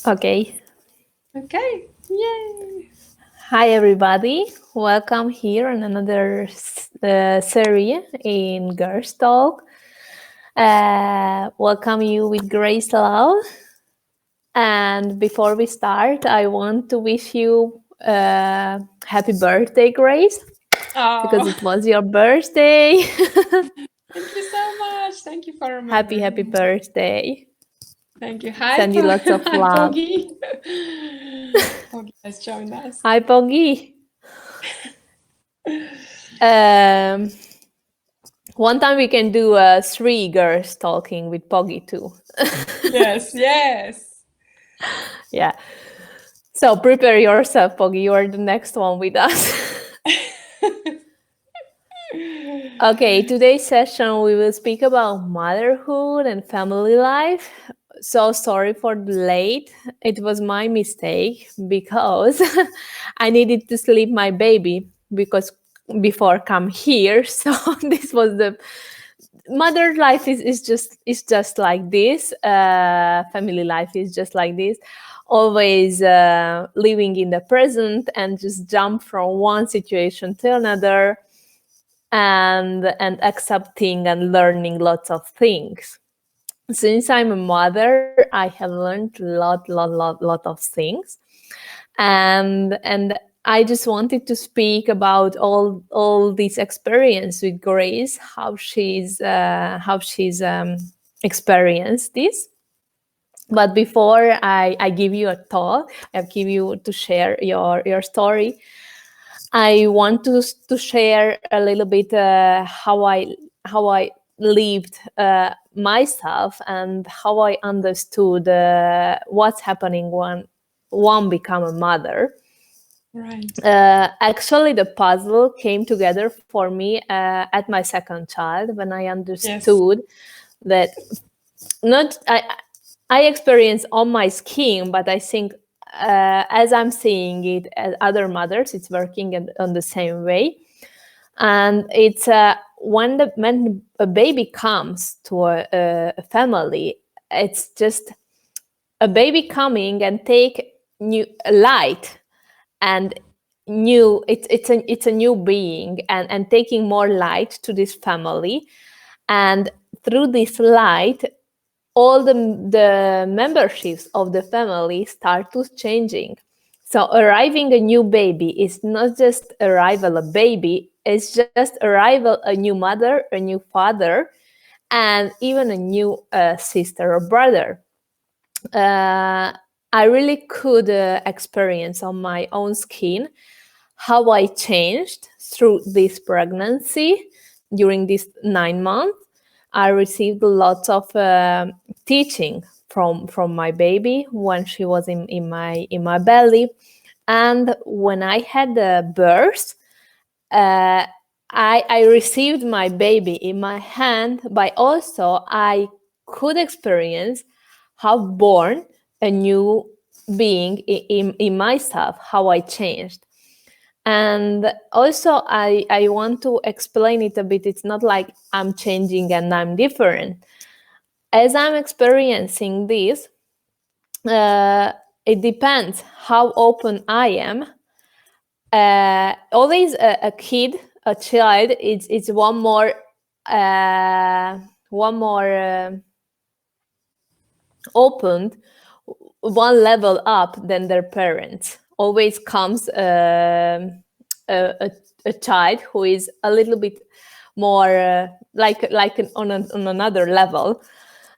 Okay. Okay. Yay. Hi, everybody. Welcome here on another serie in Girls Talk. Welcome you with Grace Love. And before we start, I want to wish you happy birthday, Grace, because Oh, it was your birthday. thank you so much. Thank you for Happy remembering me. birthday. Thank you. Send you lots of Hi, love. Poggy. Poggy has joined us. Hi, Poggy. Um, One time we can do three girls talking with Poggy too. Yes, yes. Yeah. So prepare yourself, Poggy. You are the next one with us. Okay, today's session we will speak about motherhood and family life. So sorry for the late. It was my mistake because I needed to sleep my baby because before come here. So this was the mother life is just like this. Family life is just like this. Always living in the present and just jump from one situation to another and accepting and learning lots of things. Since I'm a mother, I have learned lot of things, and I just wanted to speak about all this experience with Grace, how she's experienced this. But before I give you a thought, I give you to share your story. I want to share a little bit how I lived myself and how I understood what's happening when one become a mother. Right. Actually, the puzzle came together for me at my second child when I Yes. understood that not I experience on my skin, but I think as I'm seeing it as other mothers, it's working on the same way. And it's when a baby comes to a family, it's just a baby coming and take new light and new. It's a new being and taking more light to this family, and through this light all the memberships of the family start to changing. So arriving a new baby is not just arrival a baby, it's just arrival a new mother, a new father, and even a new sister or brother. uh, I really could experience on my own skin how I changed through this pregnancy. During these 9 months, I received lots of teaching from my baby when she was in my belly, and when I had the birth, uh, I received my baby in my hand, but also I could experience how born a new being in myself, how I changed. And also I want to explain it a bit. It's not like I'm changing and I'm different. As I'm experiencing this, uh, it depends how open I am. Always a kid, a child, it's uh, one more opened, one level up than their parents. Always comes a child who is a little bit more on another level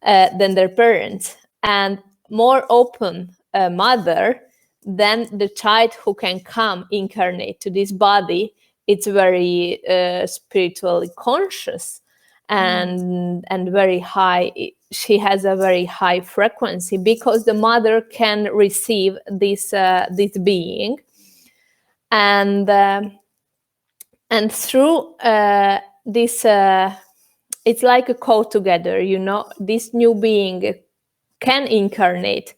than their parents, and more open mother than the child who can come incarnate to this body. It's very spiritually conscious Right. and very high. She has a very high frequency because the mother can receive this being, and through this it's like a call together, this new being can incarnate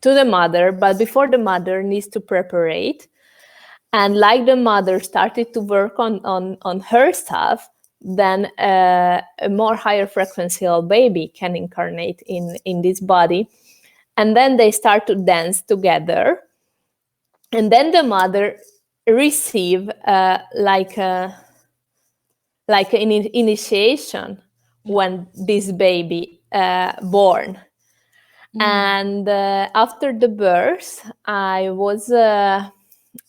to the mother, but before the mother needs to preparate. And like the mother started to work on herself, then a more higher frequency baby can incarnate in this body. And then they start to dance together. And then the mother receive like an initiation when this baby born. And after the birth, I was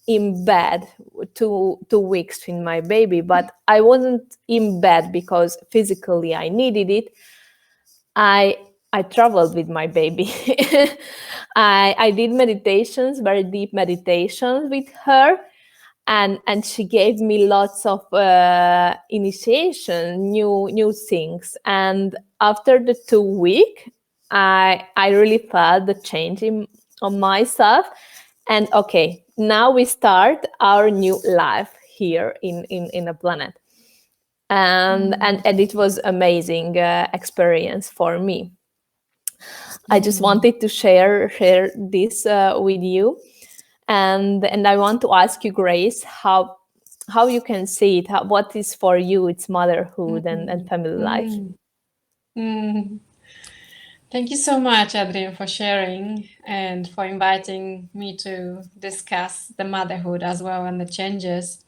in bed 2 weeks with my baby, but I wasn't in bed because physically I needed it. I traveled with my baby. I did meditations, very deep meditations with her, and she gave me lots of initiation, new things. And after the 2 week, I really felt the change on myself. And okay, now we start our new life here in the planet. And it was amazing experience for me. I just wanted to share this with you, and I want to ask you, Grace, how you can see it, what is for you it's motherhood and family life. Thank you so much, Adrienne, for sharing and for inviting me to discuss the motherhood as well and the changes.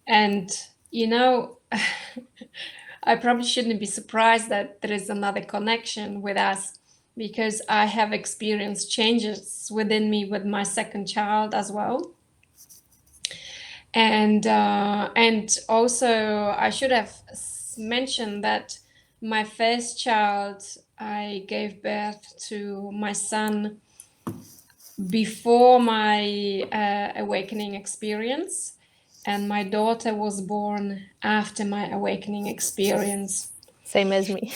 And, you know, I probably shouldn't be surprised that there is another connection with us, because I have experienced changes within me with my second child as well. And also I should have mentioned that my first child, I gave birth to my son before my awakening experience, and my daughter was born after my awakening experience. Same as me.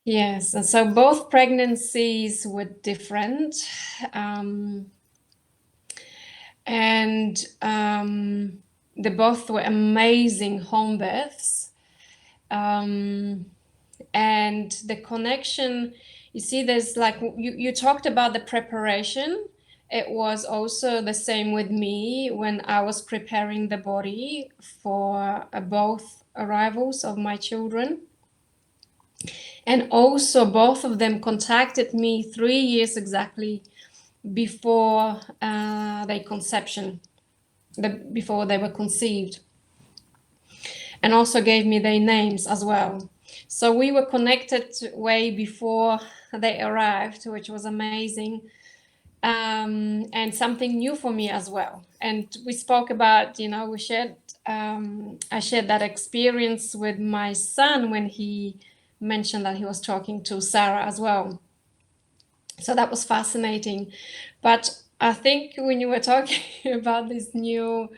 Yes, and so both pregnancies were different, and they both were amazing home births. And the connection, you see, there's like, you talked about the preparation. It was also the same with me when I was preparing the body for both arrivals of my children. And also both of them contacted me 3 years exactly before their conception, before they were conceived, and also gave me their names as well. So we were connected way before they arrived, which was amazing, and something new for me as well. And we spoke about, we shared, I shared that experience with my son when he mentioned that he was talking to Sarah as well. So that was fascinating. But I think when you were talking about this new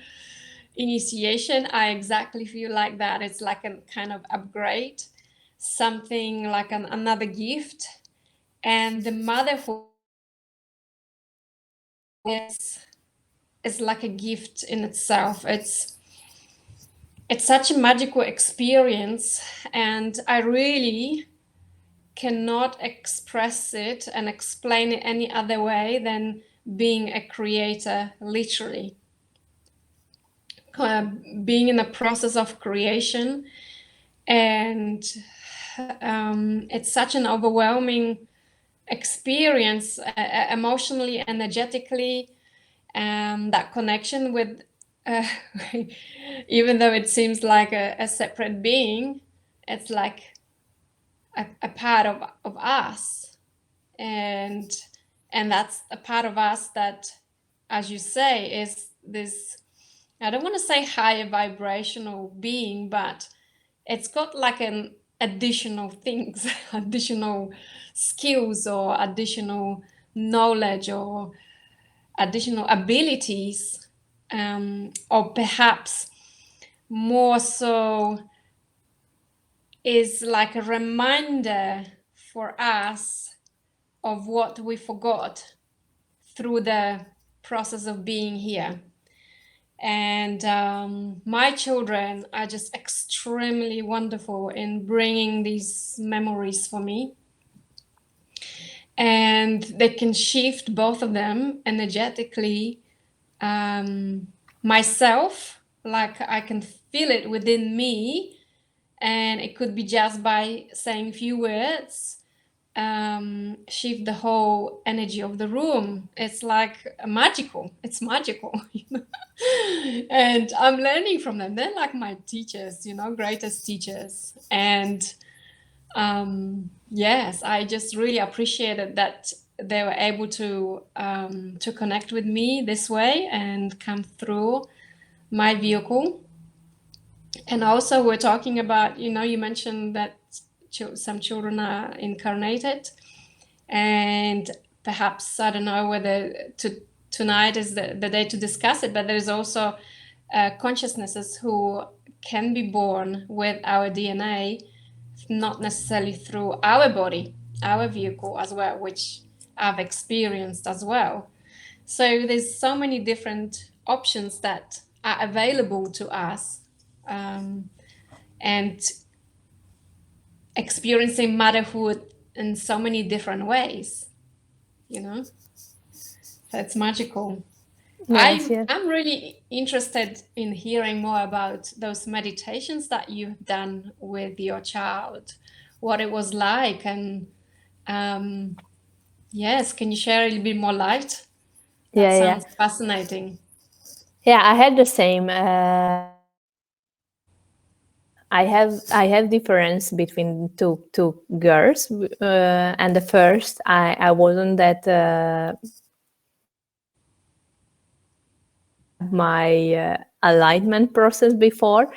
initiation, I exactly feel like that. It's like a kind of upgrade, something like another gift. And the motherhood is like a gift in itself. It's such a magical experience, and I really cannot express it and explain it any other way than being a creator, literally. Being in a process of creation, and it's such an overwhelming experience, emotionally, energetically, that connection with even though it seems like a separate being, it's like a part of us, and that's a part of us that, as you say, is this, I don't want to say higher vibrational being, but it's got like an additional things, additional skills, or additional knowledge, or additional abilities, or perhaps more so is like a reminder for us of what we forgot through the process of being here. And my children are just extremely wonderful in bringing these memories for me. And they can shift, both of them, energetically, myself, like I can feel it within me. And it could be just by saying a few words, shift the whole energy of the room. It's like magical. It's magical. And I'm learning from them. They're like my teachers, greatest teachers. And yes, I just really appreciated that they were able to connect with me this way and come through my vehicle. And also, we're talking about, you mentioned that some children are incarnated, and perhaps, I don't know whether tonight is the day to discuss it, but there's also consciousnesses who can be born with our DNA, not necessarily through our body, our vehicle as well, which I've experienced as well. So there's so many different options that are available to us, and experiencing motherhood in so many different ways, So it's magical. Yes, yes. I'm really interested in hearing more about those meditations that you've done with your child, what it was like, and yes, can you share a little bit more light? That Yeah, yeah. sounds fascinating. Yeah, I had the same. I have difference between two girls, and the first I wasn't that my alignment process before,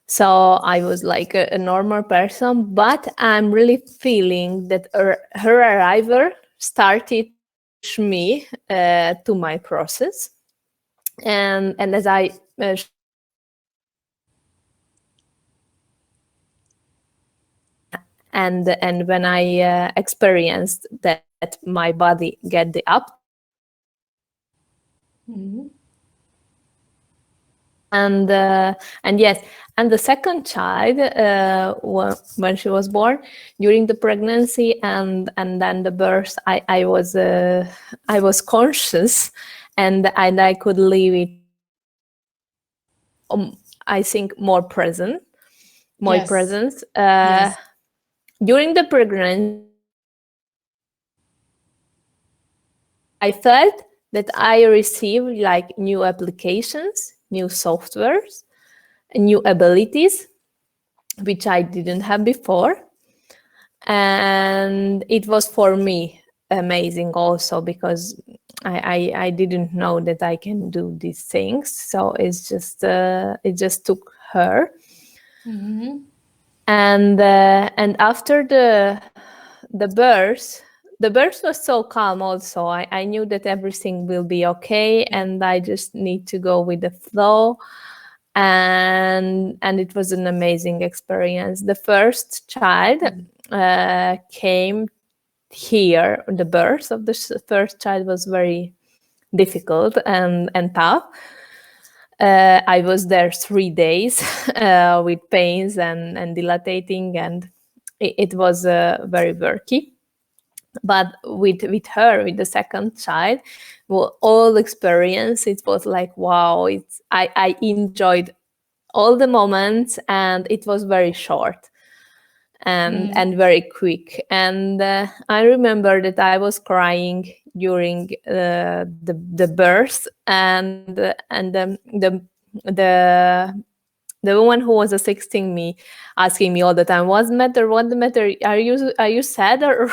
so I was like a normal person. But I'm really feeling that her arrival started to push me to my process, and as I and when I experienced that my body get the up, Mm-hmm. and yes, and the second child, when she was born, during the pregnancy and then the birth, I was conscious, and I could leave it, I think, more present, more Yes. presence Yes. during the pregnancy. I felt that I received like new applications, new softwares, new abilities, which I didn't have before. And it was for me amazing also, because I didn't know that I can do these things. So it just took her. Mm-hmm. And after the birth, the birth was so calm also. I knew that everything will be okay, and I just need to go with the flow. And it was an amazing experience. The first child came here. The birth of the first child was very difficult and tough. I was there 3 days with pains and dilatating, and it was very worky. But with her, with the second child, well, all experience, it was like, wow, I enjoyed all the moments, and it was very short and very quick. And I remember that I was crying during the birth, and the woman who was assisting me, asking me all the time, "What's the matter? What the matter? Are you sad, or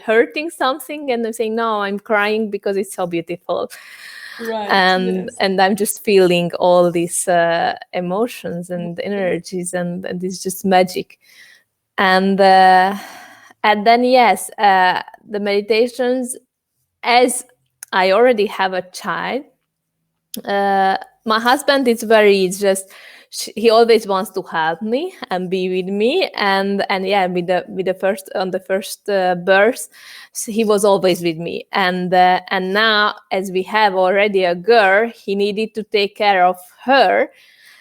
hurting something?" And I'm saying, "No, I'm crying because it's so beautiful." Right. And I'm just feeling all these emotions and energies, and it's just magic. And then yes, the meditations, as I already have a child, my husband is very just, he always wants to help me and be with me, and yeah, with the first, on the first birth, so he was always with me. And now, as we have already a girl, he needed to take care of her,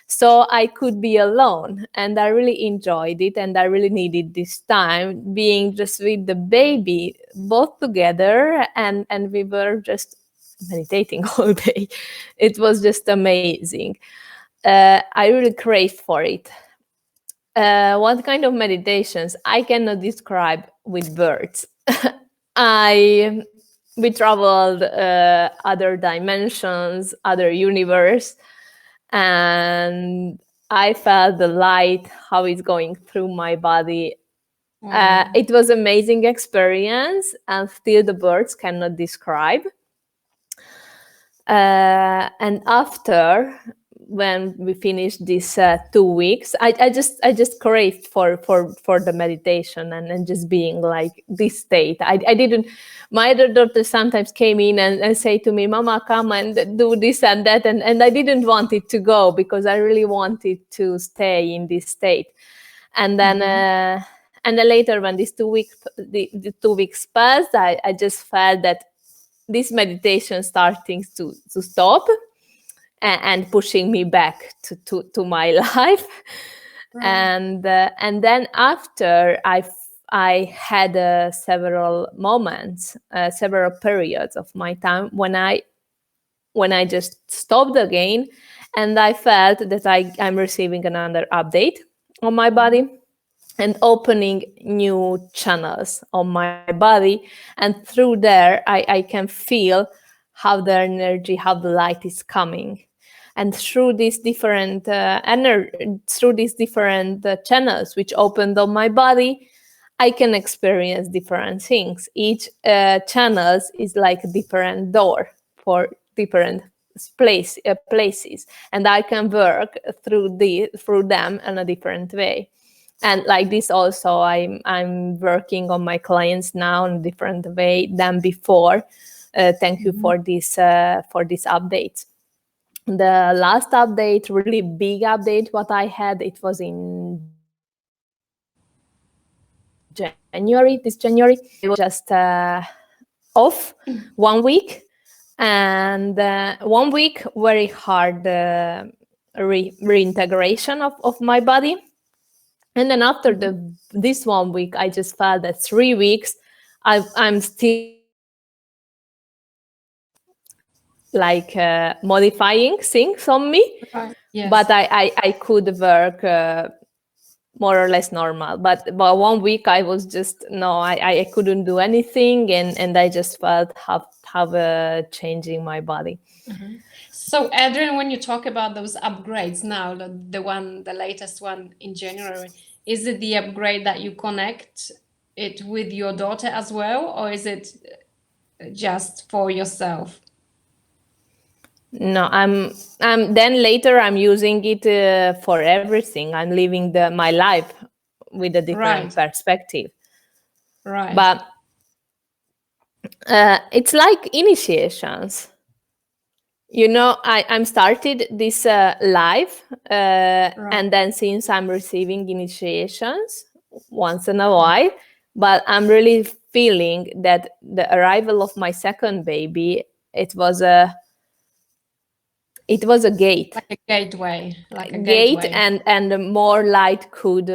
so I could be alone. And I really enjoyed it, and I really needed this time being just with the baby, both together, and we were just meditating all day. It was just amazing. I really craved for it. What kind of meditations? I cannot describe with words. we traveled other dimensions, other universe, and I felt the light, how it's going through my body. It was amazing experience, and still the words cannot describe. And after, when we finished these 2 weeks, I just craved for the meditation and just being like this state. I didn't. My other daughter sometimes came in and say to me, "Mama, come and do this and that," and I didn't want it to go because I really wanted to stay in this state. And then and then later, when these 2 weeks the 2 weeks passed, I just felt that this meditation starting to stop and pushing me back to my life. And then after I had several moments, several periods of my time when I just stopped again, and I felt that I'm receiving another update on my body and opening new channels on my body. And through there, I can feel how the energy, how the light is coming. And through these different through these different channels which opened on my body, I can experience different things. Each channels is like a different door for different places, and I can work through them in a different way. And like this also, I'm working on my clients now in a different way than before. Thank you for this update. The last update, really big update, what I had, it was in January. This January, I was just off 1 week, and 1 week very hard reintegration of my body. And then after this 1 week, I just felt that 3 weeks, I'm still like modifying things on me, Yes. but I could work more or less normal. But 1 week, I was just I couldn't do anything, and I just felt have changing my body. So Adrienn, when you talk about those upgrades now, the latest one in January, is it the upgrade that you connect it with your daughter as well, or is it just for yourself? No, I'm then later I'm using it for everything. I'm living my life with a different perspective. Right. But it's like initiations. I'm started this live, and then since I'm receiving initiations once in a while, but I'm really feeling that the arrival of my second baby, it was a gate, like a gateway, and more light could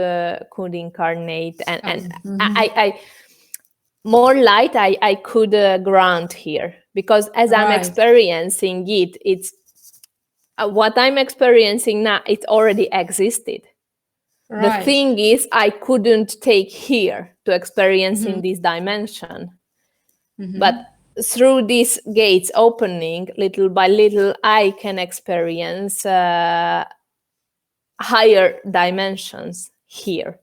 incarnate, and I more light I could grant here, because as I'm experiencing it, it's what I'm experiencing now, it already existed. The thing is, I couldn't take here to experience in this dimension. But through these gates opening, little by little, I can experience higher dimensions here.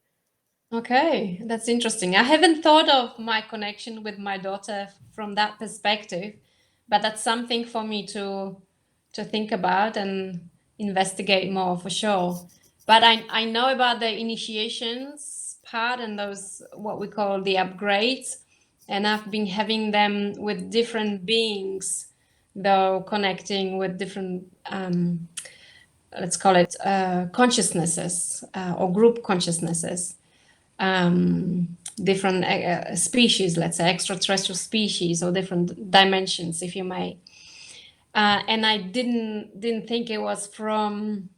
Okay, that's interesting. I haven't thought of my connection with my daughter from that perspective, but that's something for me to think about and investigate more for sure. But I know about the initiations part and those what we call the upgrades, and I've been having them with different beings, though connecting with different let's call it consciousnesses or group consciousnesses. Different species, let's say extraterrestrial species or different dimensions, if you may. And I didn't think it was from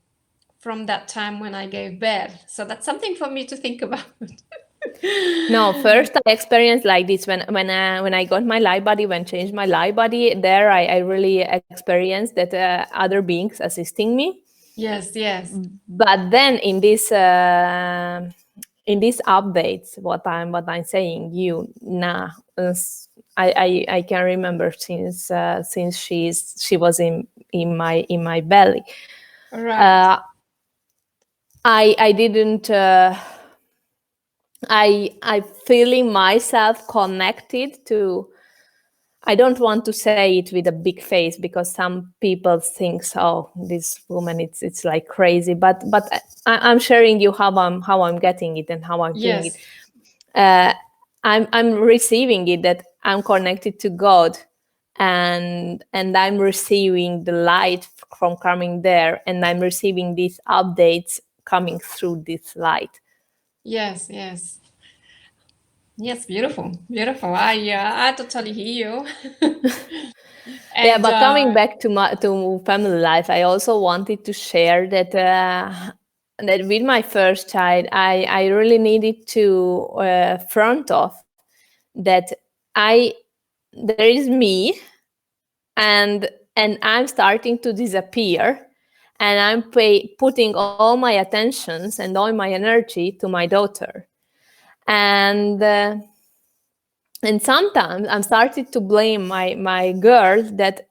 that time when I gave birth. So that's something for me to think about. No, first I experienced like this when I got my light body, when changed my light body. There, I really experienced that other beings assisting me. Yes. But then in in these updates, what I'm saying, you now, I can remember since she was in my belly. Right. I didn't. I feeling myself connected to. I don't want to say it with a big face because some people think, oh, this woman, it's like crazy. But I'm sharing you how I'm getting it and how I'm feeling it. Yes. I'm receiving it, that I'm connected to God, and I'm receiving the light from coming there, and I'm receiving these updates coming through this light. Yes. Yes. Yes. Beautiful. Beautiful. I totally hear you. Yeah, And but coming back to family life, I also wanted to share that that with my first child, I really needed to front off that I there is me, and I'm starting to disappear, and I'm putting all my attentions and all my energy to my daughter, and. And sometimes I'm started to blame my girl that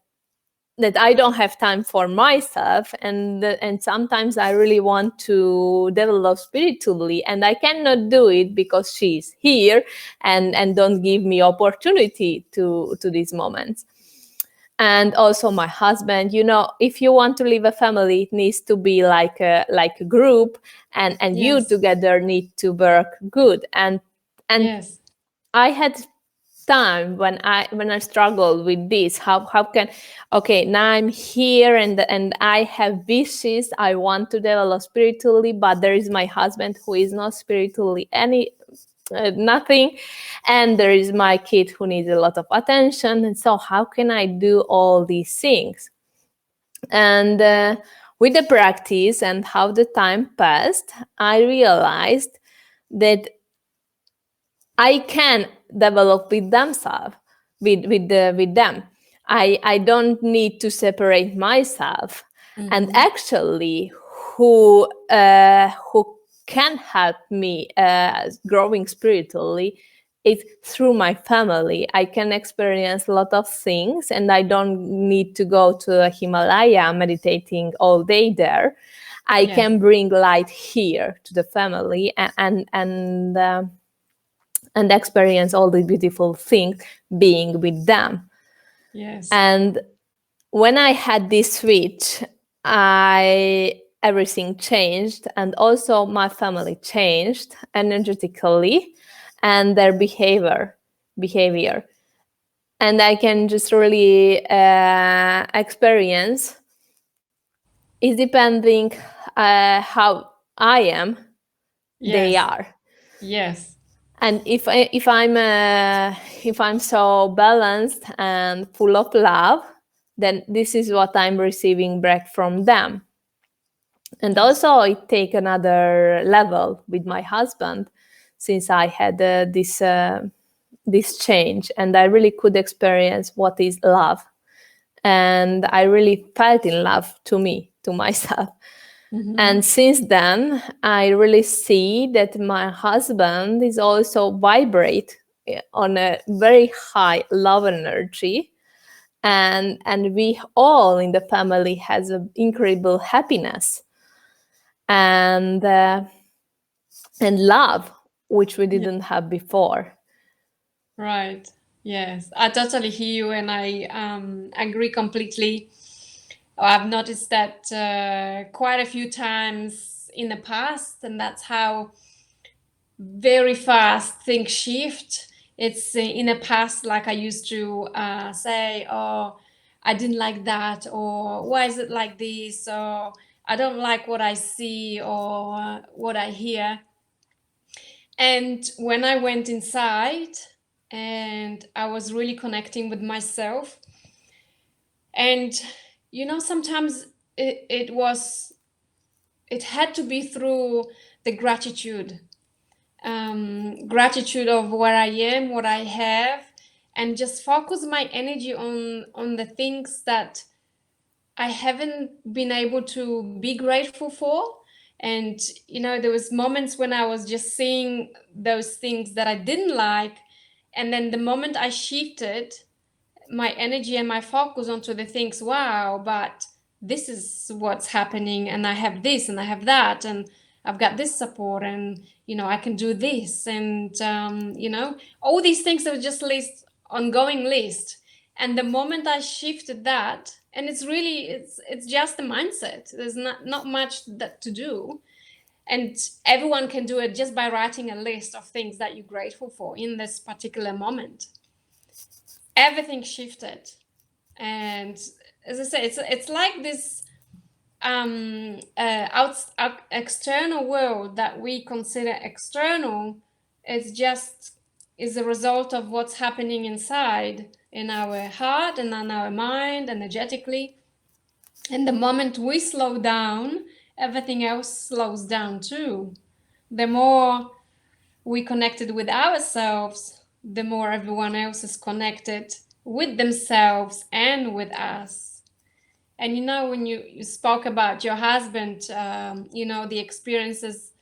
I don't have time for myself, and sometimes I really want to develop spiritually, and I cannot do it because she's here and don't give me opportunity to these moments. And also my husband, if you want to live a family, it needs to be like a group, and you yes. together need to work good. And Yes. I had time when I struggled with this. How can, okay, now I'm here, and I have wishes I want to develop spiritually, but there is my husband who is not spiritually nothing, and there is my kid who needs a lot of attention, and so how can I do all these things? And with the practice and how the time passed, I realized that I can develop with themselves, with them. I don't need to separate myself. And Mm-hmm. actually, who can help me growing spiritually is through my family. I can experience a lot of things, and I don't need to go to a Himalaya meditating all day there. I Yes. can bring light here to the family, and experience all the beautiful things being with them. Yes. And when I had this switch, I everything changed, and also my family changed energetically, and their behavior. And I can just really experience is depending how I am, they Yes. are. Yes. And if I'm so balanced and full of love, then this is what I'm receiving back from them. And Yes. also it take another level with my husband, since I had this change, and I really could experience what is love, and I really felt in love to myself. Mm-hmm. And since then, I really see that my husband is also vibrate on a very high love energy, and we all in the family has an incredible happiness and love, which we Yeah. didn't have before. Right. Yes. I totally hear you, and I agree completely. I've noticed that quite a few times in the past, and that's how very fast things shift. It's in the past, like I used to say, oh, I didn't like that, or why is it like this, or I don't like what I see or what I hear. And when I went inside and I was really connecting with myself, and sometimes it had to be through the gratitude of where I am, what I have, and just focus my energy on the things that I haven't been able to be grateful for, And there was moments when I was just seeing those things that I didn't like, and then the moment I shifted my energy and my focus onto the things, wow, but this is what's happening, and I have this and I have that, and I've got this support, and I can do this, and all these things that were just ongoing list. And the moment I shifted that, and it's just a mindset, there's not much that to do, and everyone can do it just by writing a list of things that you're grateful for in this particular moment. Everything shifted. And as I say, it's like this external world that we consider external is a result of what's happening inside in our heart and in our mind energetically. And the moment we slow down, everything else slows down too. The more we connected with ourselves, the more everyone else is connected with themselves and with us. And when you spoke about your husband, the experiences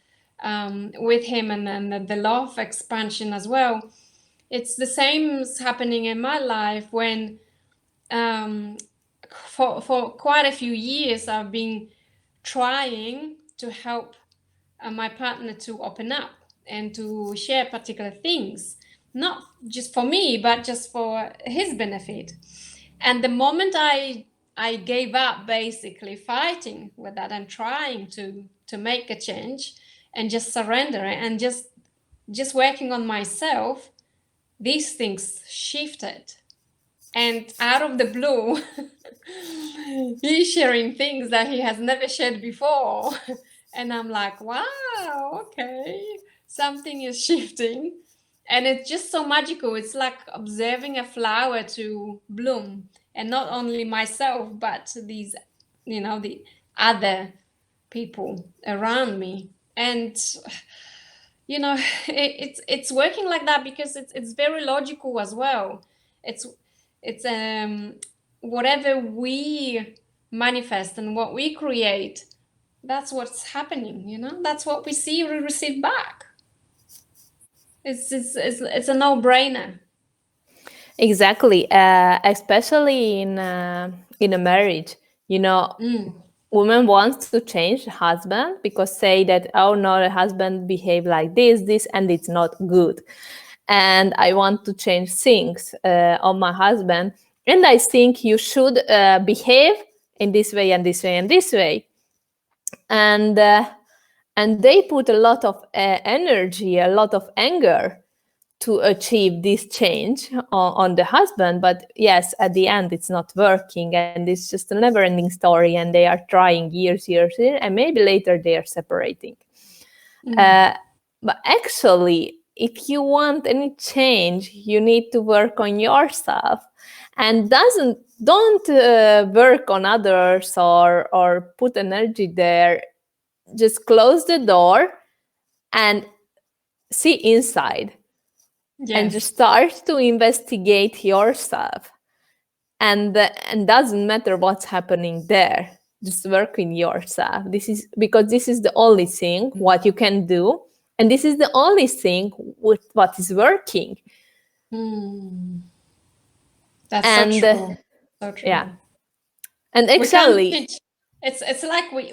with him, and then the love expansion as well, it's the same is happening in my life when for quite a few years I've been trying to help my partner to open up and to share particular things, not just for me, but just for his benefit. And the moment I gave up basically fighting with that and trying to make a change and just surrender and just working on myself, these things shifted. And out of the blue, he's sharing things that he has never shared before. And I'm like, wow, okay, something is shifting. And it's just so magical. It's like observing a flower to bloom. And not only myself, but these, the other people around me. And it's working like that because it's very logical as well. It's whatever we manifest and what we create, that's what's happening. That's what we see, we receive back. It's a no-brainer. Exactly, especially in a marriage. Woman wants to change the husband because say that, oh no, the husband behave like this, and it's not good. And I want to change things on my husband. And I think you should behave in this way and this way and this way. And they put a lot of energy, a lot of anger to achieve this change on the husband. But yes, at the end, it's not working, and it's just a never-ending story. And they are trying years, and maybe later they are separating. But actually, if you want any change, you need to work on yourself, and don't work on others or put energy there. Just close the door and see inside. Yes. And just start to investigate yourself. And doesn't matter what's happening there. Just work in yourself. This is the only thing what you can do, and this is the only thing with what is working. That's so true. So true. Yeah. And actually, it's like we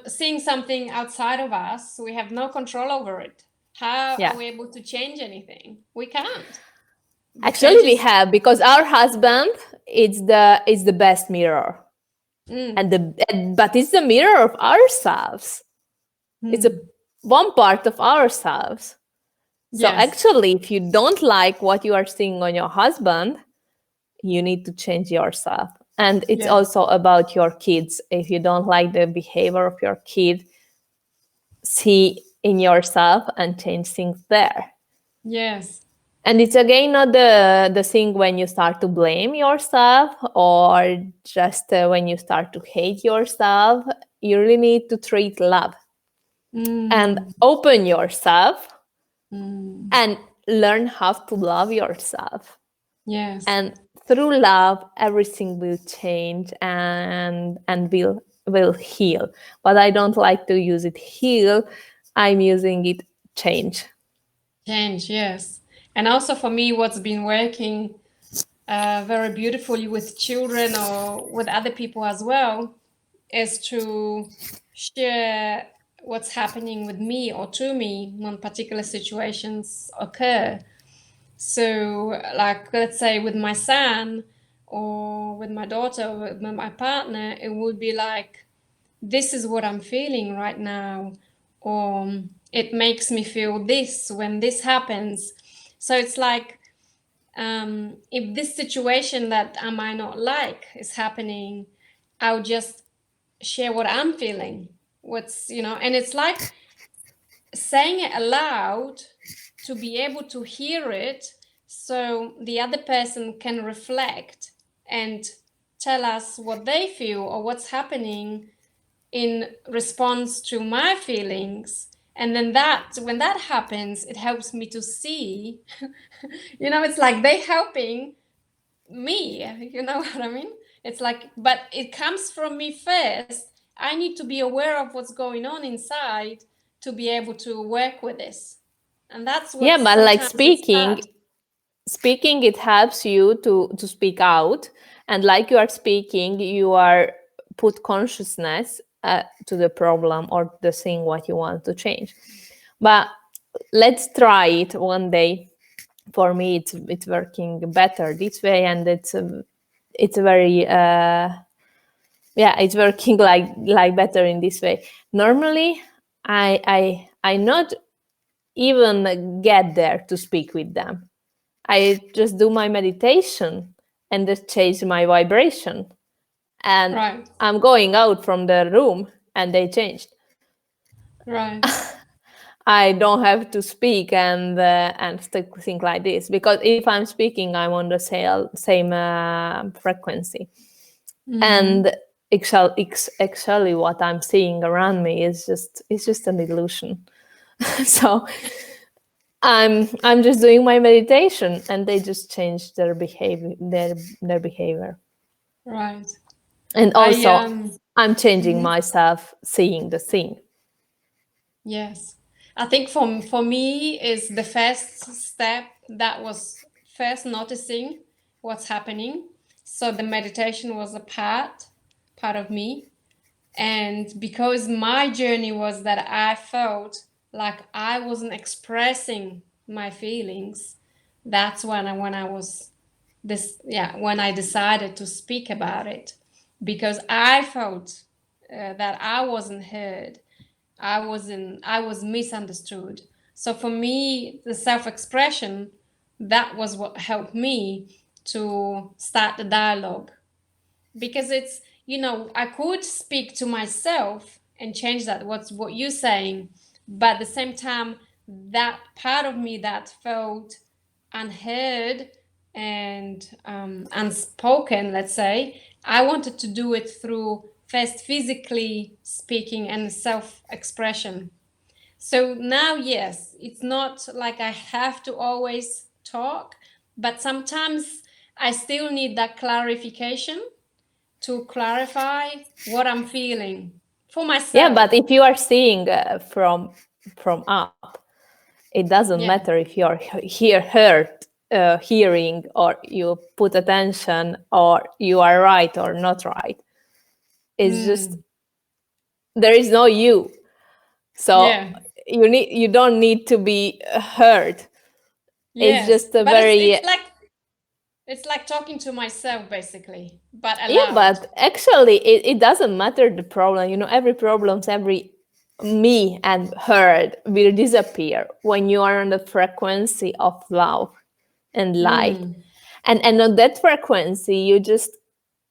seeing something outside of us, we have no control over it. How are we able to change anything? We can't. Actually, we have, because our husband is the best mirror, but it's the mirror of ourselves. It's one part of ourselves. So actually, if you don't like what you are seeing on your husband, you need to change yourself. And it's also about your kids. If you don't like the behavior of your kid, see in yourself and change things there. Yes. And it's again not the thing when you start to blame yourself or just when you start to hate yourself. You really need to treat love and open yourself and learn how to love yourself. Yes. And through love, everything will change and will will heal. But I don't like to use it heal. I'm using it change. Change, yes. And also for me, what's been working very beautifully with children or with other people as well is to share what's happening with me or to me when particular situations occur. So, like, let's say with my son or with my daughter or with my partner, it would be like, this is what I'm feeling right now, or it makes me feel this when this happens. So it's like, if this situation that I might not like is happening, I'll just share what I'm feeling. And it's like saying it aloud to be able to hear it so the other person can reflect and tell us what they feel or what's happening in response to my feelings. And then when that happens, it helps me to see, it's like they helping me, you know what I mean? It's like, but it comes from me first. I need to be aware of what's going on inside to be able to work with this. And that's what Yeah, but like sometimes it's hard. speaking, it helps you to speak out, and like you are speaking, you are put consciousness to the problem or the thing what you want to change. But let's try it one day. For me, it's working better this way, and it's very yeah, it's working like better in this way. Normally, I not even get there to speak with them. I just do my meditation and just change my vibration, and Right, I'm going out from the room and they changed. right. I don't have to speak and think like this, because if I'm speaking, I'm on the same frequency, Mm-hmm. and actually what I'm seeing around me is just an illusion. So I'm just doing my meditation, and they just change their behavior, their behavior. Right. And I also, I'm changing mhm. myself, seeing the thing. Yes. I think for me is the first step that was first noticing what's happening. So the meditation was a part of me. And because my journey was that I felt like I wasn't expressing my feelings, that's when I was when I decided to speak about it, because I felt that I wasn't heard. I was misunderstood. So for me, the self-expression, that was what helped me to start the dialogue, because it's, I could speak to myself and change that, what you're saying, but at the same time, that part of me that felt unheard and unspoken, let's say, I wanted to do it through first physically speaking and self-expression. So now, yes, it's not like I have to always talk, but sometimes I still need that clarification to clarify what I'm feeling for Yeah, myself. but if you are seeing from up, it doesn't Yeah. matter if you're hearing, or you put attention, or you are right or not right. It's just, Mm. there is no you, so Yeah. you don't need to be heard. It's Yes. just a But very, it's like talking to myself basically, but yeah, aloud. but actually it doesn't matter the problem. Every problems, every me and heard will disappear when you are on the frequency of love and light. Mm. And on that frequency, you just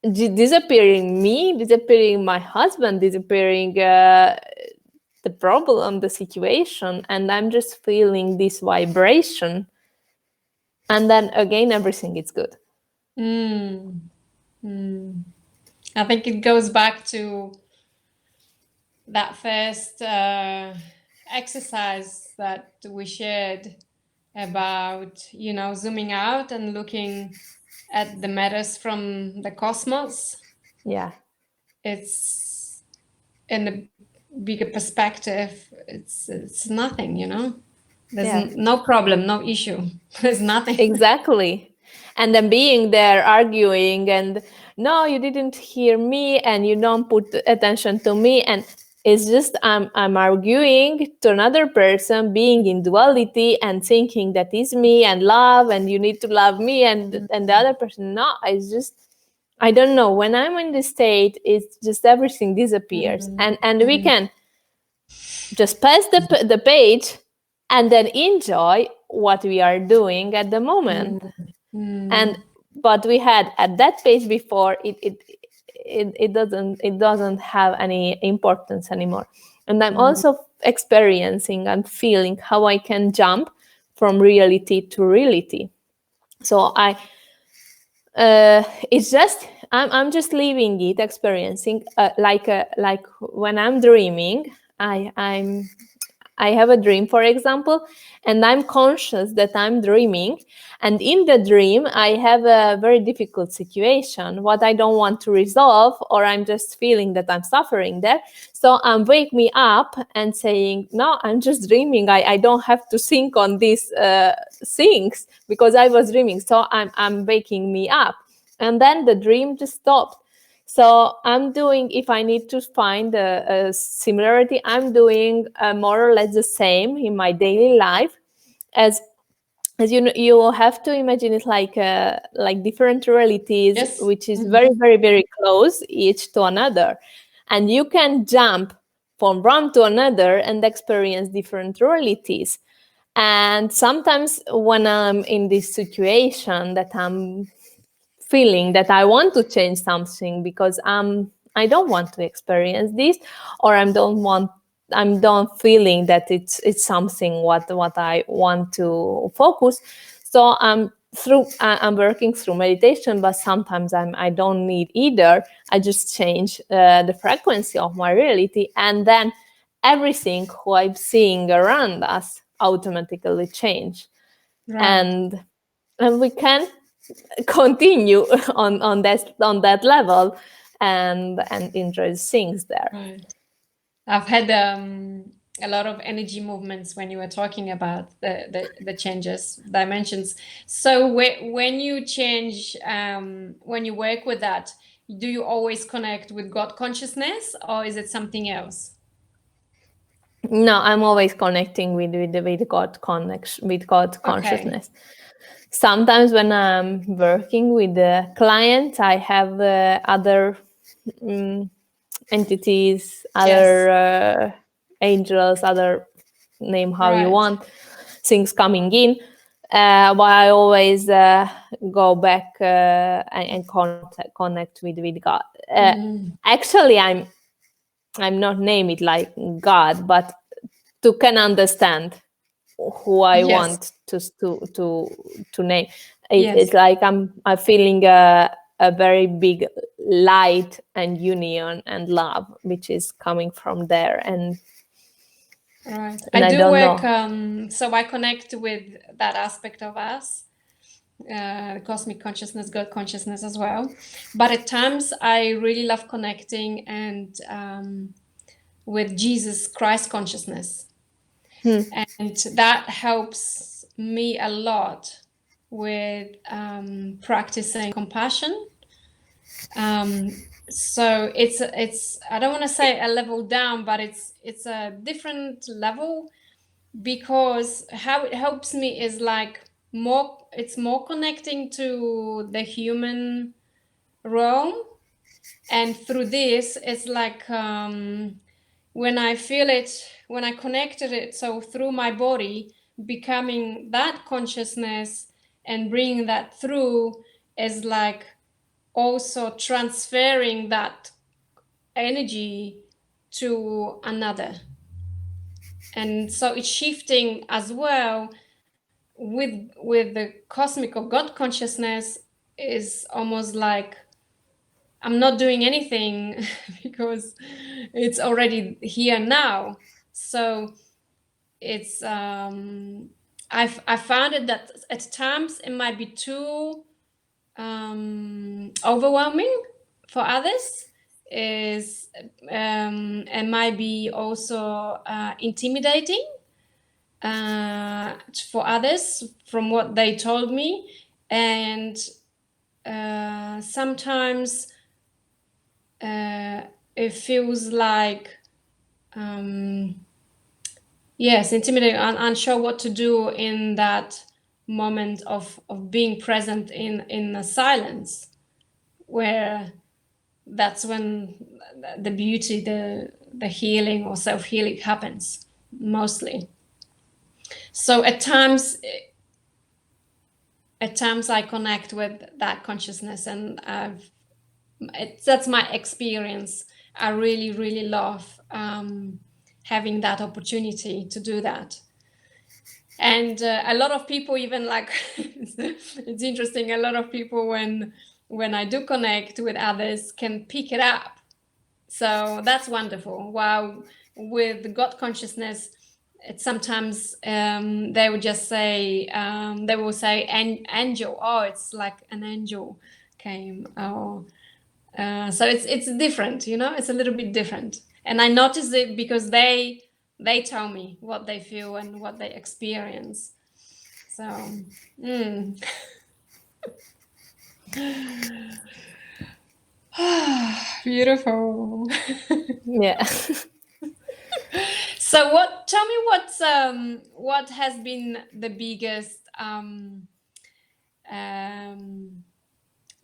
disappearing me, disappearing my husband, disappearing the problem, the situation, and I'm just feeling this vibration, and then again everything is good. Mm. Mm. I think it goes back to that first exercise that we shared about, zooming out and looking at the matters from the cosmos. Yeah. It's in a bigger perspective, it's nothing, you know. There's Yeah. no problem, no issue. There's nothing. Exactly. And then being there arguing and no, you didn't hear me and you don't put attention to me. And it's just I'm arguing to another person, being in duality and thinking that is me and love and you need to love me and the other person. No, it's just I don't know. When I'm in this state, it's just everything disappears. And we can just pass the page and then enjoy what we are doing at the moment. And but we had at that page before it doesn't have any importance anymore. And I'm also experiencing and feeling how I can jump from reality to reality. So I it's just I'm just living it, experiencing like when I'm dreaming. I have a dream, for example, and I'm conscious that I'm dreaming. And in the dream, I have a very difficult situation, what I don't want to resolve, or I'm just feeling that I'm suffering there. So wake me up and saying, no, I'm just dreaming. I don't have to think on these things because I was dreaming. So I'm waking me up. And then the dream just stopped. So I'm doing, if I need to find a similarity, I'm doing more or less the same in my daily life as you know, you have to imagine it like different realities, Yes. which is very, very, very close each to another. And you can jump from one to another and experience different realities. And sometimes when I'm in this situation that I'm feeling that I want to change something because I don't want to experience this, or I'm don't feeling that it's something what I want to focus. So I'm working through meditation, but sometimes I don't need either. I just change the frequency of my reality, and then everything who I'm seeing around us automatically change. Right. And we can continue on that level and enjoy things there. Right. I've had a lot of energy movements when you were talking about the changes, dimensions. So when you change, when you work with that, do you always connect with God consciousness, or is it something else? No, I'm always connecting with God connection, with God consciousness. Sometimes when I'm working with the clients, I have other entities, other angels, other name how you want, things coming in. But I always go back and connect with God. Actually, I'm not name it like God, but to can understand who I want to name. It's like I'm feeling a very big light and union and love, which is coming from there. And I do don't work. know. So I connect with that aspect of us, cosmic consciousness, God consciousness as well. But at times, I really love connecting and with Jesus Christ consciousness. And that helps me a lot with practicing compassion. So it's I don't want to say a level down, but it's a different level, because how it helps me is like it's more connecting to the human realm. And through this, it's like when I feel it, when I connected it, so through my body, becoming that consciousness and bringing that through is like also transferring that energy to another. And so it's shifting as well with the cosmic or God consciousness, is almost like I'm not doing anything because it's already here now. So it's I found it that at times it might be too overwhelming for others. is and might be also intimidating for others from what they told me, and sometimes it feels like yes, intimidating, unsure what to do in that moment of being present in a silence, where that's when the beauty, the healing or self-healing happens mostly. So at times I connect with that consciousness, and that's my experience. I really, really love having that opportunity to do that. And a lot of people even like it's interesting, a lot of people when I do connect with others can pick it up. So that's wonderful. Wow, with God consciousness, it's sometimes they would just say they will say angel. Oh, it's like an angel came. Oh, so it's different. It's a little bit different. And I notice it because they tell me what they feel and what they experience. So beautiful. Yeah. So tell me what has been the biggest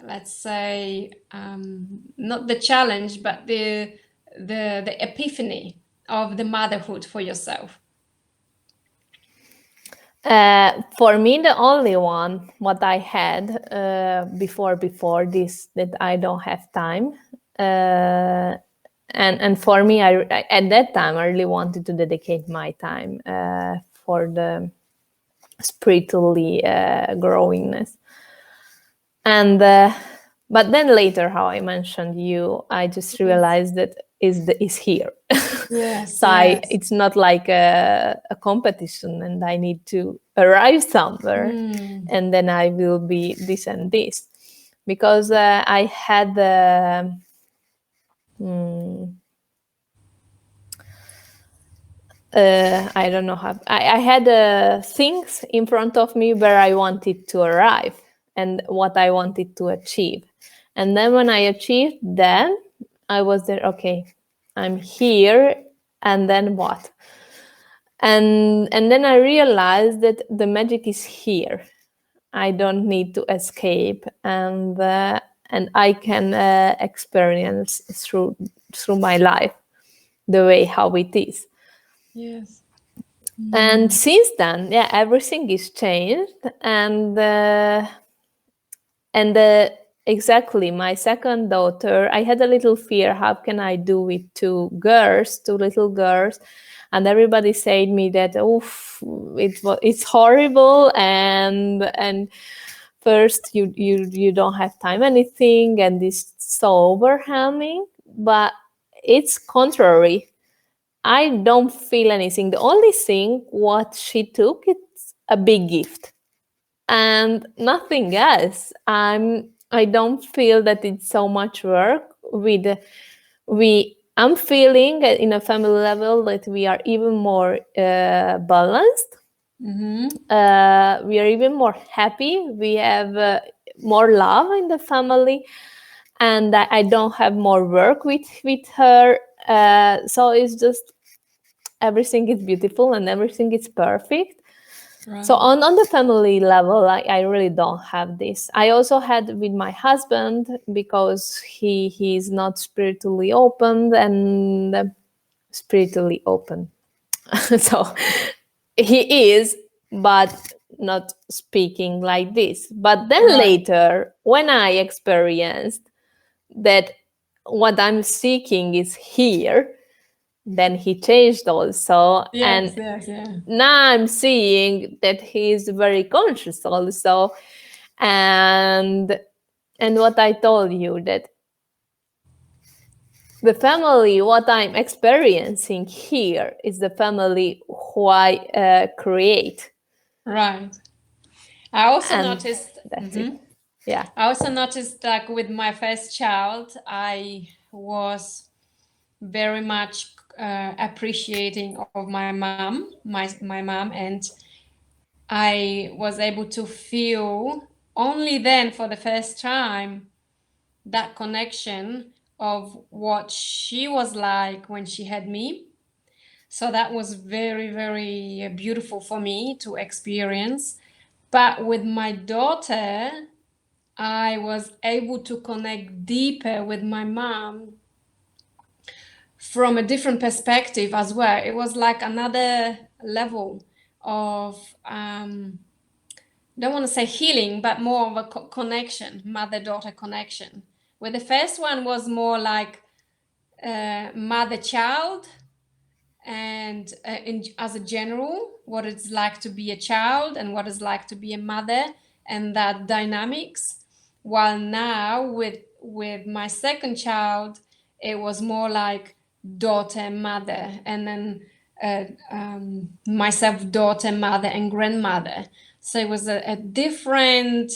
let's say not the challenge, but the epiphany of the motherhood for yourself? For me, the only one what I had before this, that I don't have time, and for me, I at that time I really wanted to dedicate my time for the spiritually growingness, and but then later, how I mentioned you, I just realized that is here. Yes, So yes. it's not like a competition, and I need to arrive somewhere, and then I will be this and this, because I had I don't know how I had things in front of me where I wanted to arrive and what I wanted to achieve. And then when I achieved that, I was there, okay, I'm here, and then what? And then I realized that the magic is here. I don't need to escape, and I can experience through my life the way how it is. Yes. And since then, yeah, everything is changed, and exactly, my second daughter, I had a little fear. How can I do with two little girls? And everybody said me that, oof, it's horrible, and first you don't have time anything, and it's so overwhelming. But it's contrary. I don't feel anything. The only thing what she took, it's a big gift and nothing else. I don't feel that it's so much work with I'm feeling in a family level that we are even more balanced. We are even more happy. We have more love in the family, and I don't have more work with her. So it's just everything is beautiful and everything is perfect. Right. So on the family level, I really don't have this. I also had with my husband, because he's not spiritually open and spiritually open. So he is, but not speaking like this. But then later, when I experienced that what I'm seeking is here, then he changed also. Yes, and yes, yeah. Now I'm seeing that he's very conscious also. And what I told you, that the family what I'm experiencing here is the family who I create. Right. I also And noticed that's it. Yeah. I also noticed, like with my first child, I was very much appreciating of my mom, and I was able to feel only then for the first time that connection of what she was like when she had me. So that was very, very beautiful for me to experience. But with my daughter, I was able to connect deeper with my mom from a different perspective as well. It was like another level of, don't want to say healing, but more of a connection, mother-daughter connection. Where the first one was more like mother-child, and as a general, what it's like to be a child and what it's like to be a mother, and that dynamics. While now with my second child, it was more like daughter, mother, and then myself, daughter, mother, and grandmother. So it was a different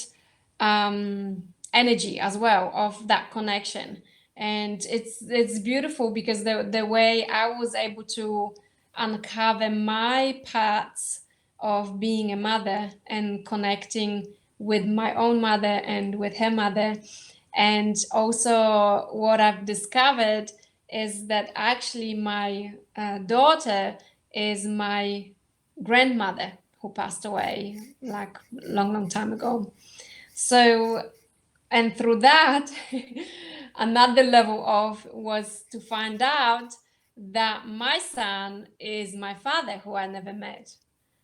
energy as well of that connection. And it's beautiful because the way I was able to uncover my parts of being a mother and connecting with my own mother and with her mother. And also what I've discovered is that actually my daughter is my grandmother who passed away like long time ago. So, and through that, another level of was to find out that my son is my father who I never met.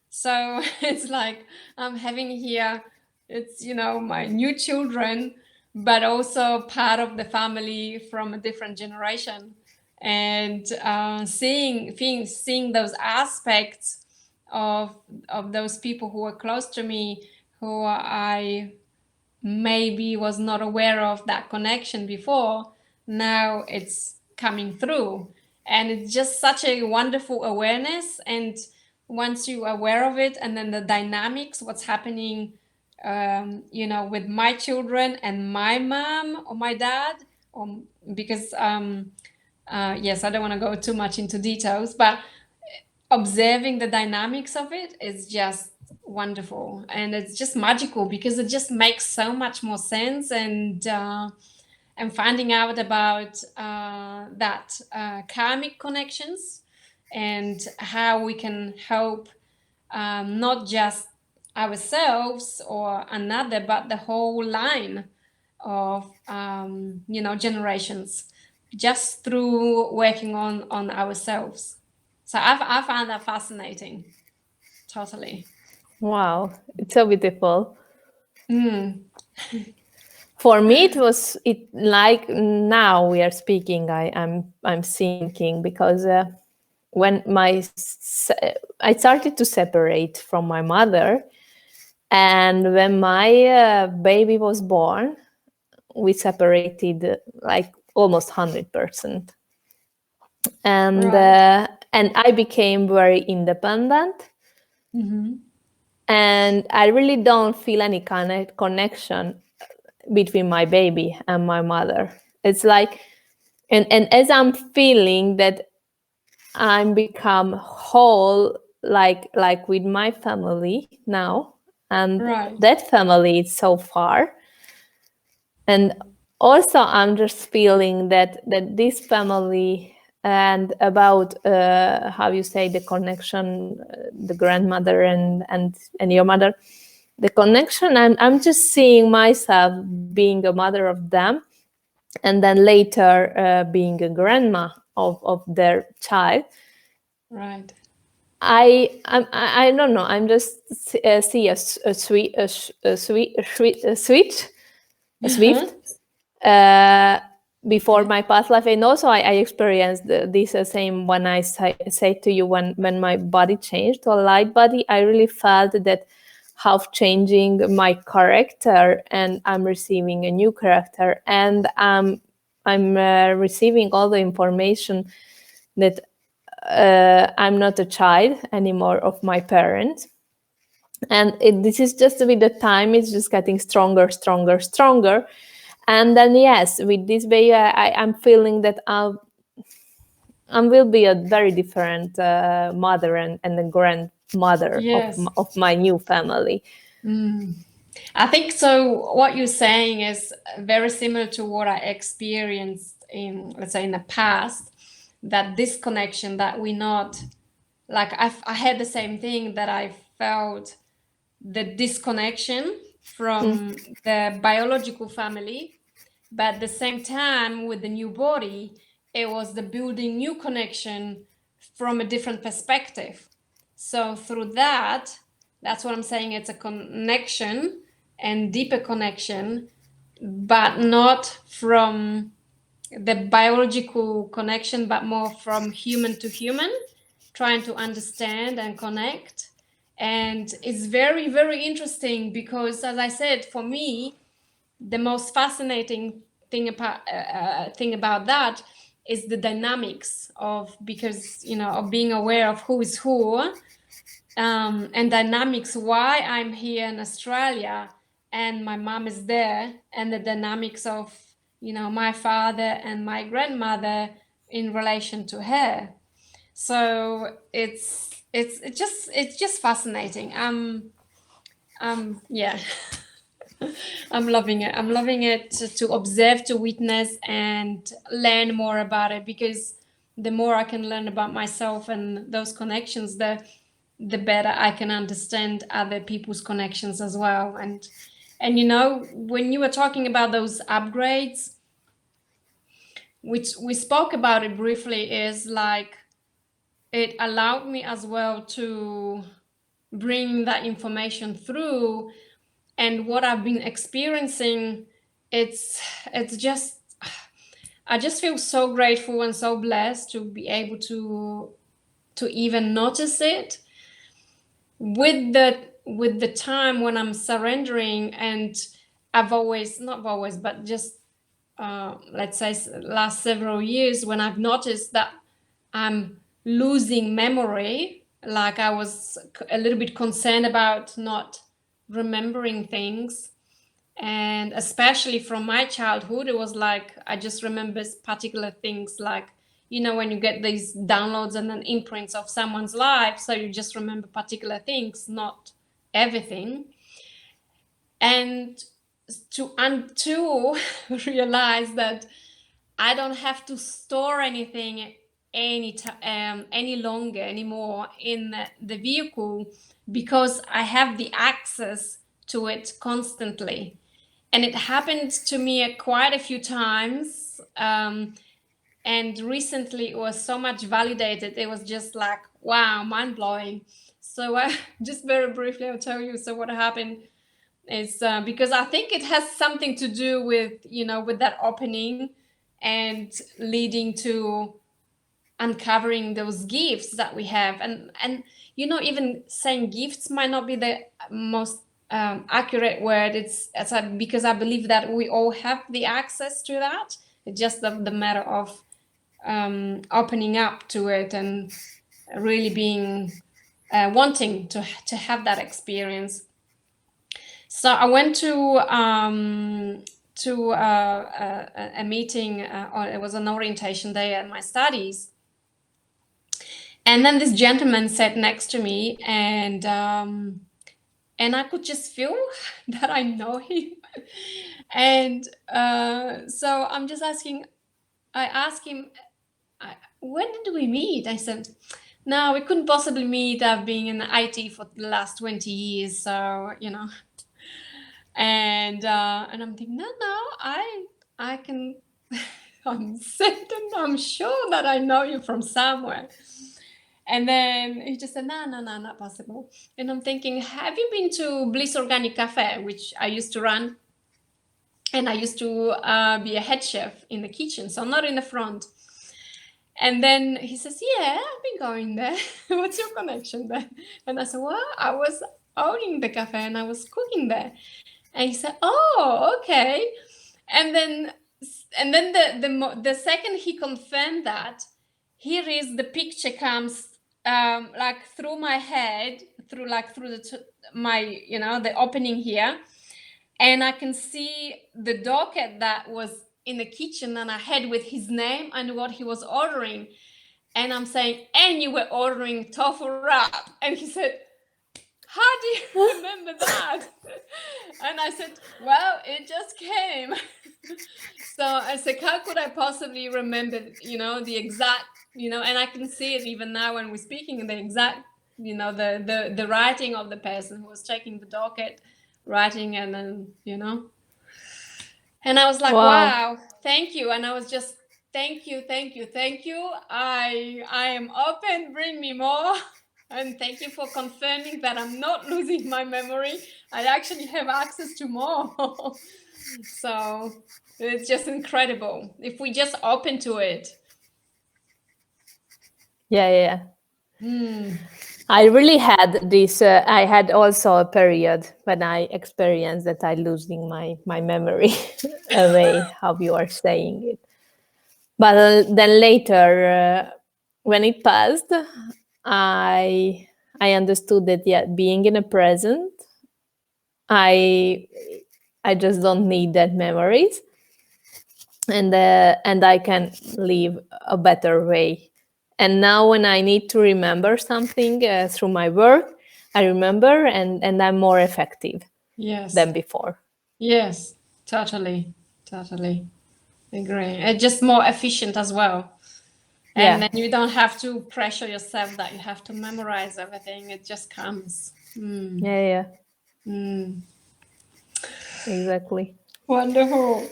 So it's like I'm having here, it's, my new children, but also part of the family from a different generation. And seeing those aspects of those people who are close to me, who I maybe was not aware of that connection before, now it's coming through. And it's just such a wonderful awareness. And once you're aware of it, and then the dynamics, what's happening, with my children and my mom or my dad, because yes, I don't want to go too much into details, but observing the dynamics of it is just wonderful, and it's just magical because it just makes so much more sense. And finding out about that karmic connections and how we can help, not just ourselves or another, but the whole line of generations, just through working on ourselves. So I found that fascinating. Totally. Wow, it's so beautiful. Mm. For me, it like now we are speaking. I'm thinking because when I started to separate from my mother, and when my baby was born, we separated like almost 100%, and Right. and I became very independent. Mm-hmm. And I really don't feel any kind of connection between my baby and my mother. It's like, and as I'm feeling that I'm become whole, like with my family now, and Right. that family is so far. And also I'm just feeling that this family, and about how you say the connection, the grandmother and your mother, the connection, I'm just seeing myself being a mother of them, and then later being a grandma of their child. Right. I don't know. I'm just see a switch, a Uh-huh. swift uh, before Okay. my past life, and also I experienced this same when I say to you, when my body changed to a light body. I really felt that half changing my character, and I'm receiving a new character, and I'm receiving all the information that I'm not a child anymore of my parents. And this is just with the time, it's just getting stronger, stronger, stronger. And then yes, with this baby, I'm feeling that I will be a very different mother and a grandmother Yes. of my new family. I think so. What you're saying is very similar to what I experienced in, let's say, in the past. That disconnection that we not like. I had the same thing, that I felt the disconnection from the biological family, but at the same time with the new body, it was the building new connection from a different perspective. So through that's what I'm saying, it's a connection and deeper connection, but not from the biological connection, but more from human to human, trying to understand and connect. And it's very, very interesting because, as I said, for me, the most fascinating thing about that is the dynamics of, because of being aware of who is who, and dynamics why I'm here in Australia and my mom is there, and the dynamics of my father and my grandmother in relation to her. So it's just fascinating. Yeah. I'm loving it. I'm loving it to observe, to witness, and learn more about it, because the more I can learn about myself and those connections, the better I can understand other people's connections as well. And when you were talking about those upgrades, which we spoke about it briefly, is like it allowed me as well to bring that information through. And what I've been experiencing, it's just, I just feel so grateful and so blessed to be able to even notice it with the time when I'm surrendering. And I've always, not always, but just let's say last several years, when I've noticed that I'm losing memory, like I was a little bit concerned about not remembering things. And especially from my childhood, it was like I just remember particular things, like when you get these downloads and then imprints of someone's life, so you just remember particular things, not everything. And to realize that I don't have to store anything any longer anymore in the vehicle, because I have the access to it constantly. And it happened to me quite a few times. And recently it was so much validated. It was just like, wow, mind blowing. So just very briefly, I'll tell you. So what happened is, because I think it has something to do with that opening and leading to uncovering those gifts that we have. And even saying gifts might not be the most accurate word. It's because I believe that we all have the access to that. It's just the matter of opening up to it and really being wanting to have that experience. So I went to a meeting, or it was an orientation day at my studies. And then this gentleman sat next to me, and I could just feel that I know him. And so I'm just asking. I asked him, when did we meet? I said, no, we couldn't possibly meet. I've been in IT for the last 20 years, so And I'm thinking, no, I can. I'm certain, I'm sure that I know you from somewhere. And then he just said, no, not possible. And I'm thinking, have you been to Bliss Organic Cafe, which I used to run? And I used to be a head chef in the kitchen, so not in the front. And then he says, yeah, I've been going there. What's your connection there? And I said, well, I was owning the cafe and I was cooking there. And he said, oh, okay. And then the second he confirmed that, here is the picture comes like through my head, through the opening here. And I can see the docket that was in the kitchen and I had with his name and what he was ordering. And I'm saying, and you were ordering tofu wrap. And he said, how do you remember that? And I said, well, it just came. So I said, how could I possibly remember, the exact, and I can see it even now when we're speaking, the exact, the writing of the person who was checking the docket, writing, and then, and I was like, wow, thank you. And I was just, thank you. I am open, bring me more. And thank you for confirming that I'm not losing my memory. I actually have access to more. So it's just incredible if we just open to it. Yeah. I really had this. I had also a period when I experienced that I losing my memory away, how you are saying it. But then later, when it passed, I understood that being in the present, I just don't need that memories, and I can live a better way. And now when I need to remember something through my work, I remember, and I'm more effective than before. Yes, totally agree. It's just more efficient as well. And then you don't have to pressure yourself that you have to memorize everything. It just comes. Yeah. Exactly. Wonderful.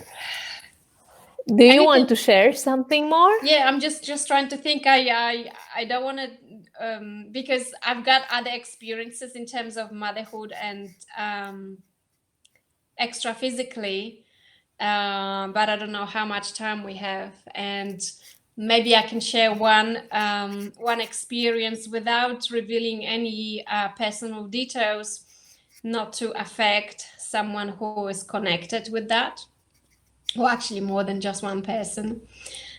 Do you want to share something more? Yeah, I'm just trying to think. I don't want to, because I've got other experiences in terms of motherhood and extra physically, but I don't know how much time we have, and maybe I can share one experience without revealing any personal details, not to affect someone who is connected with that, or actually more than just one person.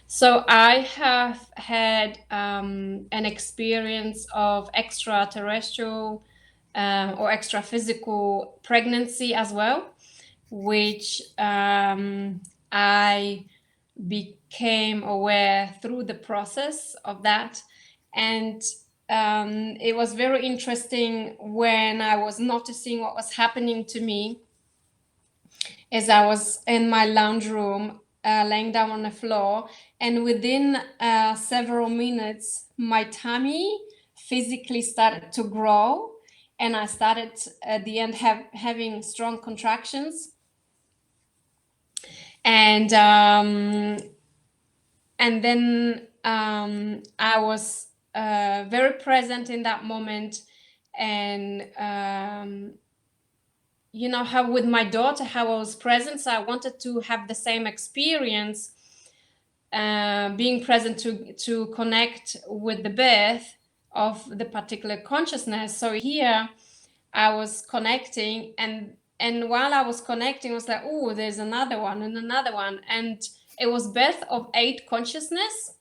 So I have had an experience of extraterrestrial or extra physical pregnancy as well, which I became aware through the process of that. And it was very interesting when I was noticing what was happening to me as I was in my lounge room, laying down on the floor. And within several minutes, my tummy physically started to grow. And I started at the end having strong contractions. And then I was very present in that moment. And how with my daughter, how I was present. So I wanted to have the same experience, being present to connect with the birth of the particular consciousness. So here I was connecting, and while I was connecting, I was like, oh, there's another one and another one. And it was birth of 8 consciousnesses.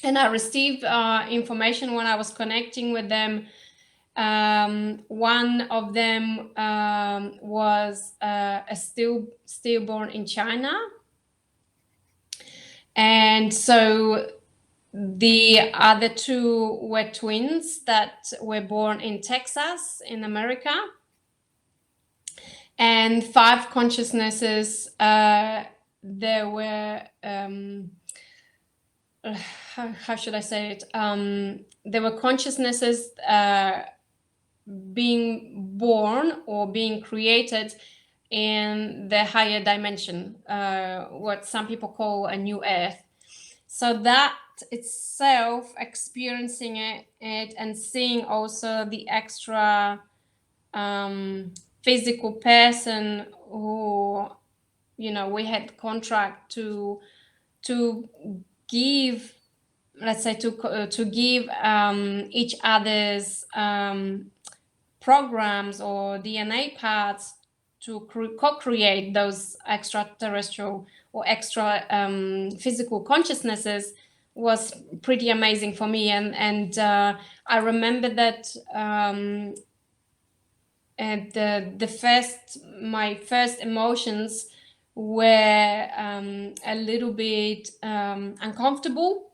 And I received information when I was connecting with them. One of them was a stillborn in China. And so the other 2 were twins that were born in Texas, in America. And 5 consciousnesses, there were, how should I say it? There were consciousnesses being born or being created in the higher dimension, what some people call a new earth. So that itself, experiencing it and seeing also the extra physical person who, we had contract to give, let's say, to give each other's programs or DNA parts to co-create those extraterrestrial or extra physical consciousnesses was pretty amazing for me. And I remember that and my first emotions were a little bit uncomfortable.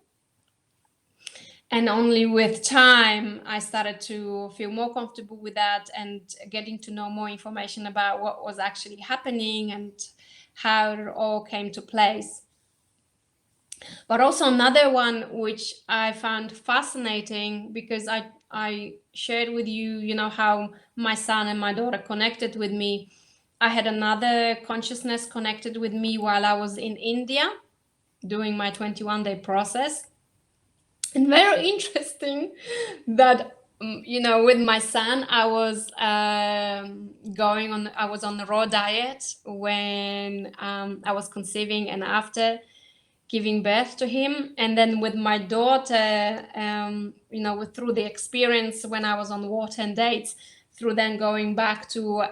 And only with time, I started to feel more comfortable with that and getting to know more information about what was actually happening and how it all came to place. But also another one which I found fascinating, because I shared with you, you know, how my son and my daughter connected with me. I had another consciousness connected with me while I was in India doing my 21-day process. And very interesting that you know, with my son, I was I was on the raw diet when I was conceiving and after giving birth to him. And then with my daughter, you know, through the experience when I was on water and dates, through then going back to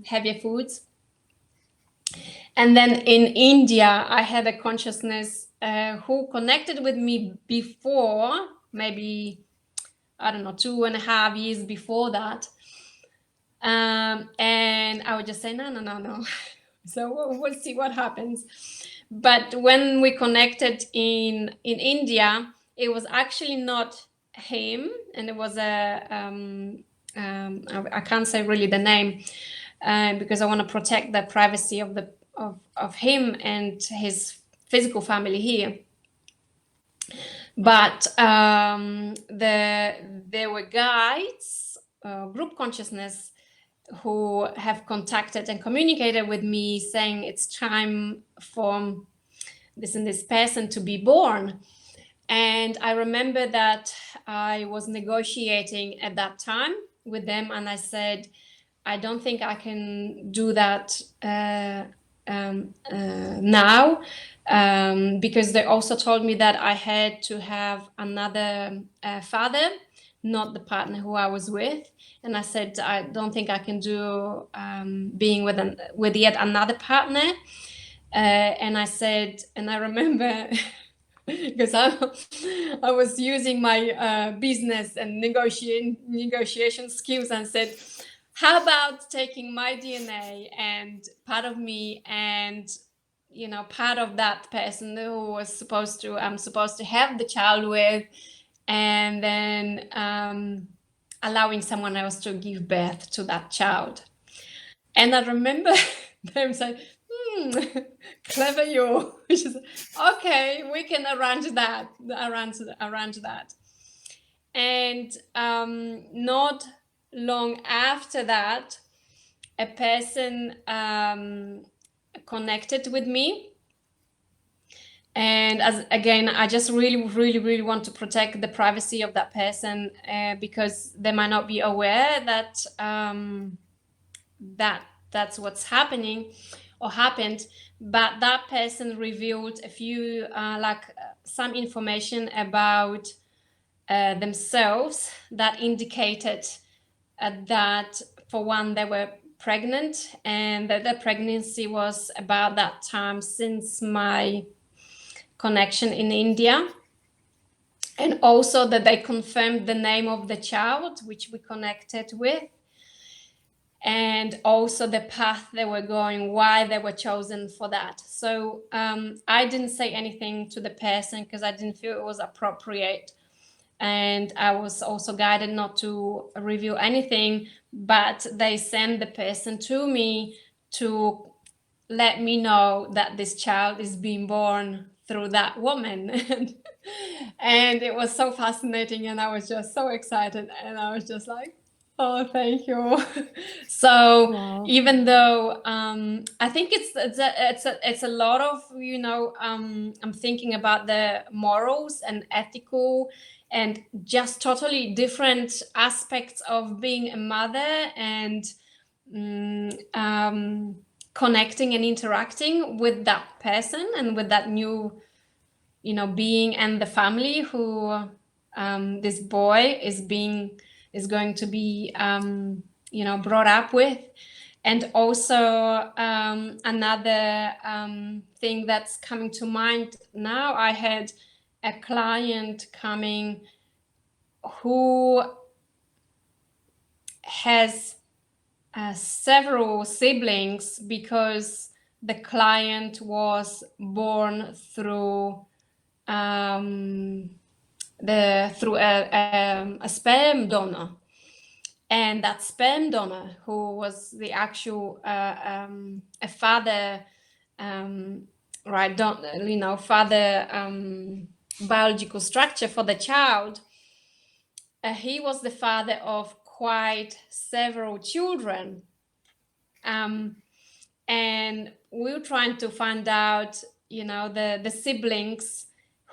heavier foods. And then in India, I had a consciousness who connected with me before, maybe, I don't know, 2.5 years before that. And I would just say, no. So we'll see what happens. But when we connected in India, it was actually not him, and it was I can't say really the name because I want to protect the privacy of him and his physical family here. But there were guides, group consciousness, who have contacted and communicated with me saying it's time for this and this person to be born. And I remember that I was negotiating at that time with them, and I said, I don't think I can do that now, because they also told me that I had to have another father, not the partner who I was with. And I said, I don't think I can do being with yet another partner. And I said, and I remember because I was using my business and negotiation skills, and said, how about taking my DNA and part of me and, you know, part of that person who I'm supposed to have the child with, and then allowing someone else to give birth to that child. And I remember them saying, clever you. Okay, we can arrange that. And not long after that, a person connected with me. And as again, I just really want to protect the privacy of that person because they might not be aware that that's what's happening or happened. But that person revealed a few some information about themselves that indicated that, for one, they were pregnant, and that the pregnancy was about that time since my connection in India. And also that they confirmed the name of the child, which we connected with, and also the path they were going, why they were chosen for that. So I didn't say anything to the person because I didn't feel it was appropriate. And I was also guided not to reveal anything, but they sent the person to me to let me know that this child is being born through that woman. And it was so fascinating, and I was just so excited, and I was just like, oh, thank you. So Wow. even though I think it's a lot of, you know, I'm thinking about the morals and ethical and just totally different aspects of being a mother and connecting and interacting with that person and with that new, you know, being and the family who this boy is going to be you know, brought up with. And also another thing that's coming to mind now, I had a client coming who has several siblings because the client was born through a sperm donor, and that sperm donor, who was the actual a father, right? Father biological structure for the child. He was the father of quite several children. And we're trying to find out, the siblings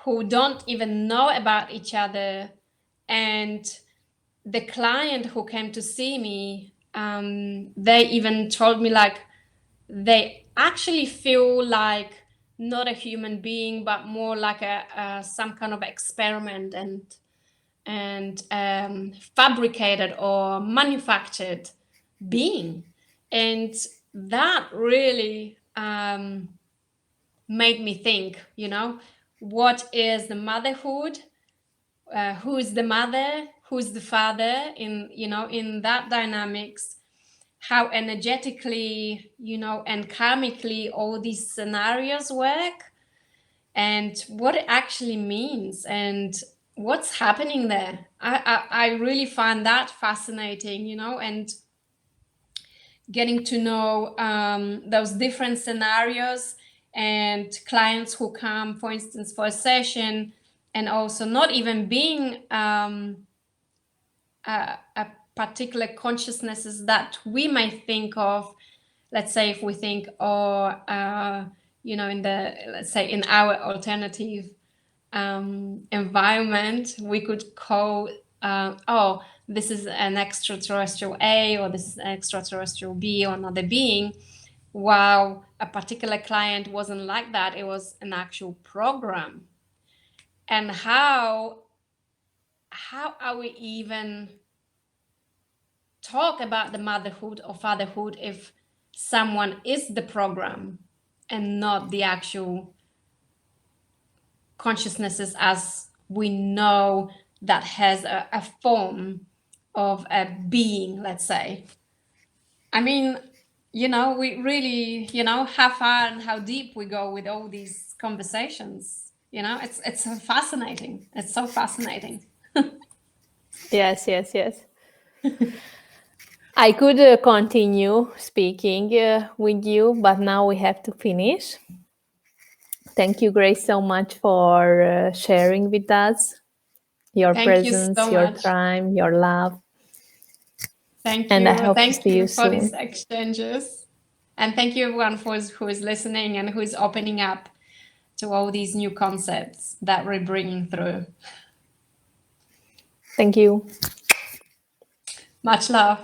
who don't even know about each other. And the client who came to see me, they even told me like they actually feel like not a human being, but more like some kind of experiment and fabricated or manufactured being. And that really made me think, what is the motherhood? Who is the mother? Who is the father? In that dynamics, how energetically, and karmically all these scenarios work, and what it actually means, and what's happening there. I really find that fascinating, and getting to know those different scenarios and clients who come, for instance, for a session, and also not even being a particular consciousnesses that we may think of. Let's say if we think, let's say in our alternative environment, we could call, this is an extraterrestrial A, or this is an extraterrestrial B, or another being. While a particular client wasn't like that, it was an actual program. And how are we even talk about the motherhood or fatherhood if someone is the program and not the actual consciousnesses as we know that has a form of a being, let's say? I mean, we really, how far and how deep we go with all these conversations. It's so fascinating. It's so fascinating. Yes. I could continue speaking with you, but now we have to finish. Thank you, Grace, so much for sharing with us your presence, so your much. time, your love. Thank and you. I hope to Thank see you you for soon. these exchanges. And thank you everyone who is listening and who is opening up to all these new concepts that we're bringing through. Thank you. Much love.